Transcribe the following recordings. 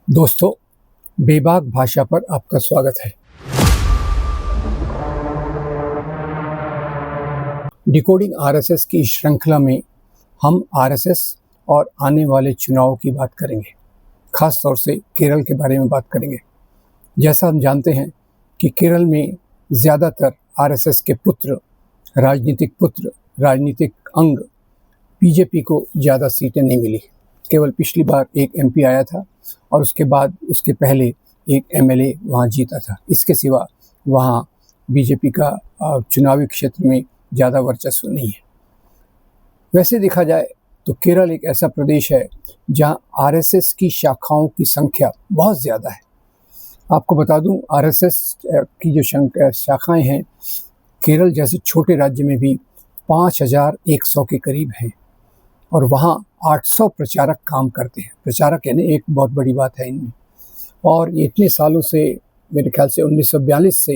दोस्तों, बेबाक भाषा पर आपका स्वागत है। डिकोडिंग आरएसएस की श्रृंखला में हम आरएसएस और आने वाले चुनाव की बात करेंगे। खास तौर से केरल के बारे में बात करेंगे। जैसा हम जानते हैं कि केरल में ज़्यादातर आरएसएस के राजनीतिक अंग बीजेपी को ज़्यादा सीटें नहीं मिली। केवल पिछली बार एक एमपी आया था और उसके पहले एक एमएलए वहाँ जीता था। इसके सिवा वहाँ बीजेपी का चुनावी क्षेत्र में ज़्यादा वर्चस्व नहीं है। वैसे देखा जाए तो केरल एक ऐसा प्रदेश है जहाँ आरएसएस की शाखाओं की संख्या बहुत ज़्यादा है। आपको बता दूं, आरएसएस की जो शाखाएं हैं केरल जैसे छोटे राज्य में भी 5100 के करीब हैं और वहाँ 800 प्रचारक काम करते हैं। प्रचारक यानी एक बहुत बड़ी बात है इनमें। और ये इतने सालों से, मेरे ख्याल से 1942 से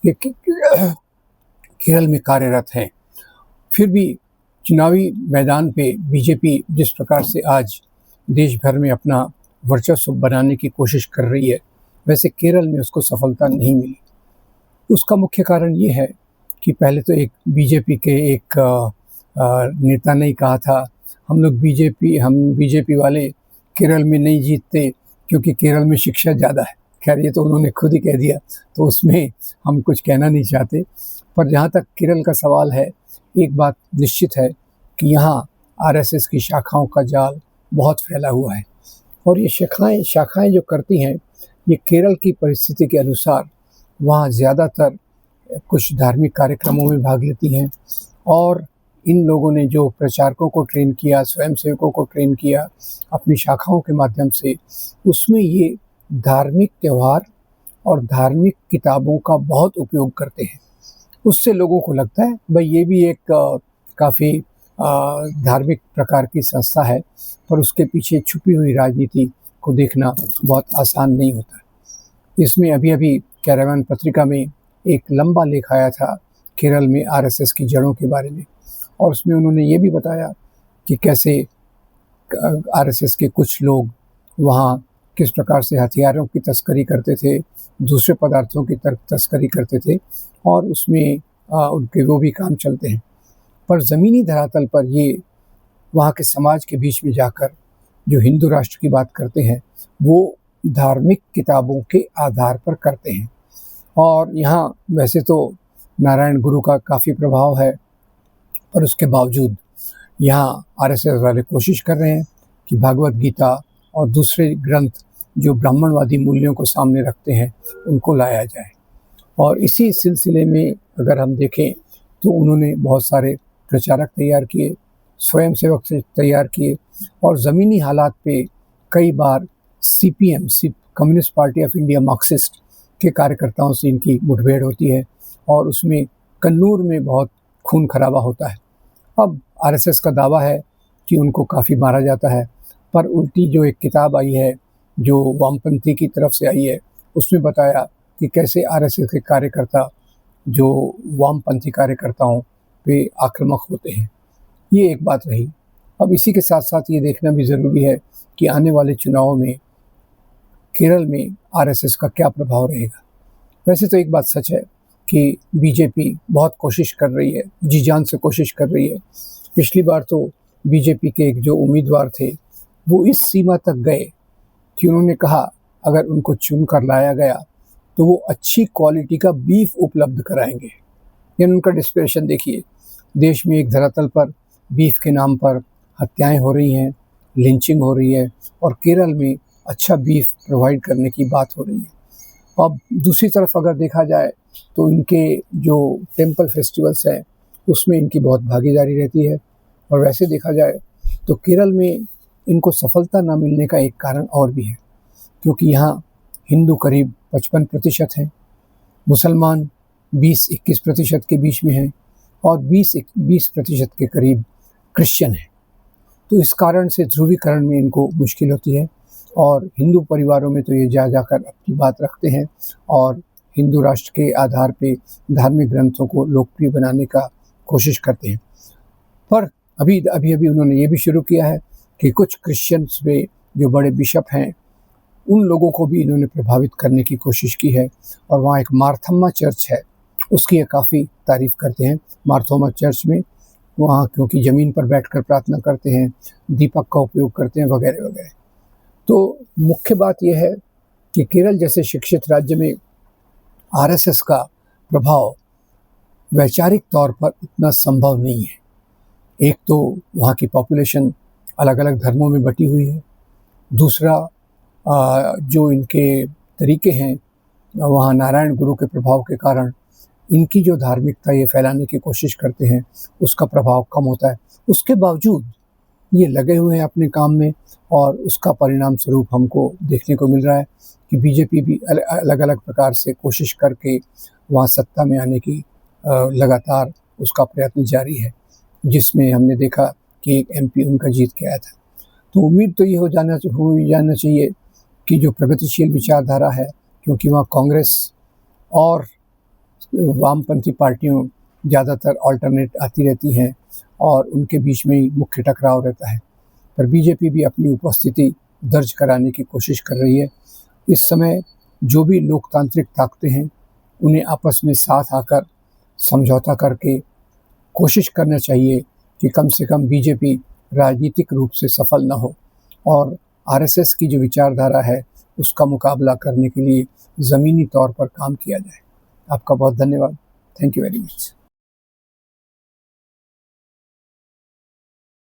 ये केरल में कार्यरत हैं। फिर भी चुनावी मैदान पे बीजेपी जिस प्रकार से आज देश भर में अपना वर्चस्व बनाने की कोशिश कर रही है, वैसे केरल में उसको सफलता नहीं मिली। उसका मुख्य कारण ये है कि पहले तो एक बीजेपी के एक नेता ने कहा था, हम बीजेपी वाले केरल में नहीं जीतते क्योंकि केरल में शिक्षा ज़्यादा है। खैर, ये तो उन्होंने खुद ही कह दिया, तो उसमें हम कुछ कहना नहीं चाहते। पर जहाँ तक केरल का सवाल है, एक बात निश्चित है कि यहाँ आरएसएस की शाखाओं का जाल बहुत फैला हुआ है और ये शाखाएं जो करती हैं, ये केरल की परिस्थिति के अनुसार वहाँ ज़्यादातर कुछ धार्मिक कार्यक्रमों में भाग लेती हैं और इन लोगों ने जो प्रचारकों को ट्रेन किया, स्वयंसेवकों को ट्रेन किया अपनी शाखाओं के माध्यम से, उसमें ये धार्मिक त्यौहार और धार्मिक किताबों का बहुत उपयोग करते हैं। उससे लोगों को लगता है भाई ये भी एक काफ़ी धार्मिक प्रकार की संस्था है, पर उसके पीछे छुपी हुई राजनीति को देखना बहुत आसान नहीं होता। इसमें अभी कैरावैन पत्रिका में एक लंबा लेख आया था केरल में आरएसएस की जड़ों के बारे में और उसमें उन्होंने ये भी बताया कि कैसे आरएसएस के कुछ लोग वहाँ किस प्रकार से हथियारों की तस्करी करते थे, दूसरे पदार्थों की तस्करी करते थे और उसमें उनके वो भी काम चलते हैं। पर ज़मीनी धरातल पर ये वहाँ के समाज के बीच में जाकर जो हिंदू राष्ट्र की बात करते हैं, वो धार्मिक किताबों के आधार पर करते हैं। और यहाँ वैसे तो नारायण गुरु का काफ़ी प्रभाव है, पर उसके बावजूद यहाँ आरएसएस वाले कोशिश कर रहे हैं कि भागवत गीता और दूसरे ग्रंथ जो ब्राह्मणवादी मूल्यों को सामने रखते हैं उनको लाया जाए। और इसी सिलसिले में अगर हम देखें तो उन्होंने बहुत सारे प्रचारक तैयार किए, स्वयंसेवक से तैयार किए और ज़मीनी हालात पे कई बार CPM Communist Party of India Marxist के कार्यकर्ताओं से इनकी मुठभेड़ होती है और उसमें कन्नूर में बहुत खून खराबा होता है। अब आरएसएस का दावा है कि उनको काफ़ी मारा जाता है, पर उल्टी जो एक किताब आई है जो वामपंथी की तरफ से आई है, उसमें बताया कि कैसे आरएसएस के कार्यकर्ता जो वामपंथी कार्यकर्ताओं पे आक्रामक होते हैं। ये एक बात रही। अब इसी के साथ साथ ये देखना भी ज़रूरी है कि आने वाले चुनावों में केरल में आरएसएस का क्या प्रभाव रहेगा। वैसे तो एक बात सच है कि बीजेपी बहुत कोशिश कर रही है, जी जान से कोशिश कर रही है। पिछली बार तो बीजेपी के एक जो उम्मीदवार थे वो इस सीमा तक गए कि उन्होंने कहा अगर उनको चुन कर लाया गया तो वो अच्छी क्वालिटी का बीफ उपलब्ध कराएंगे। यानी उनका डिस्परेशन देखिए। देश में एक धरातल पर बीफ के नाम पर हत्याएं हो रही हैं, लिंचिंग हो रही है और केरल में अच्छा बीफ प्रोवाइड करने की बात हो रही है। अब दूसरी तरफ अगर देखा जाए तो इनके जो टेम्पल फेस्टिवल्स हैं उसमें इनकी बहुत भागीदारी रहती है। और वैसे देखा जाए तो केरल में इनको सफलता ना मिलने का एक कारण और भी है, क्योंकि यहाँ हिंदू करीब 55% हैं, मुसलमान 20-21% के बीच में हैं और 20% के करीब क्रिश्चियन हैं। तो इस कारण से ध्रुवीकरण में इनको मुश्किल होती है और हिंदू परिवारों में तो ये जाकर अपनी बात रखते हैं और हिंदू राष्ट्र के आधार पे धार्मिक ग्रंथों को लोकप्रिय बनाने का कोशिश करते हैं। पर अभी उन्होंने ये भी शुरू किया है कि कुछ क्रिश्चियंस में जो बड़े बिशप हैं उन लोगों को भी इन्होंने प्रभावित करने की कोशिश की है। और वहाँ एक मार्थम्मा चर्च है, उसकी ये काफ़ी तारीफ़ करते हैं। मार्थोमा चर्च में वहाँ क्योंकि ज़मीन पर बैठकर प्रार्थना करते हैं, दीपक का उपयोग करते हैं वगैरह वगैरह। तो मुख्य बात यह है कि केरल जैसे शिक्षित राज्य में आरएसएस का प्रभाव वैचारिक तौर पर इतना संभव नहीं है। एक तो वहाँ की पॉपुलेशन अलग अलग धर्मों में बटी हुई है, दूसरा जो इनके तरीके हैं वहाँ नारायण गुरु के प्रभाव के कारण इनकी जो धार्मिकता ये फैलाने की कोशिश करते हैं उसका प्रभाव कम होता है। उसके बावजूद ये लगे हुए हैं अपने काम में, और उसका परिणाम स्वरूप हमको देखने को मिल रहा है कि बीजेपी भी अलग अलग प्रकार से कोशिश करके वहाँ सत्ता में आने की लगातार उसका प्रयत्न जारी है, जिसमें हमने देखा कि एक एमपी उनका जीत के आया था। तो उम्मीद तो ये हो जाना चाहिए कि जो प्रगतिशील विचारधारा है, क्योंकि वहाँ कांग्रेस और वामपंथी पार्टियों ज़्यादातर अल्टरनेट आती रहती हैं और उनके बीच में ही मुख्य टकराव रहता है, पर बीजेपी भी अपनी उपस्थिति दर्ज कराने की कोशिश कर रही है। इस समय जो भी लोकतांत्रिक ताकतें हैं उन्हें आपस में साथ आकर समझौता करके कोशिश करना चाहिए कि कम से कम बीजेपी राजनीतिक रूप से सफल न हो, और आरएसएस की जो विचारधारा है उसका मुकाबला करने के लिए ज़मीनी तौर पर काम किया जाए। आपका बहुत धन्यवाद। Thank you very much.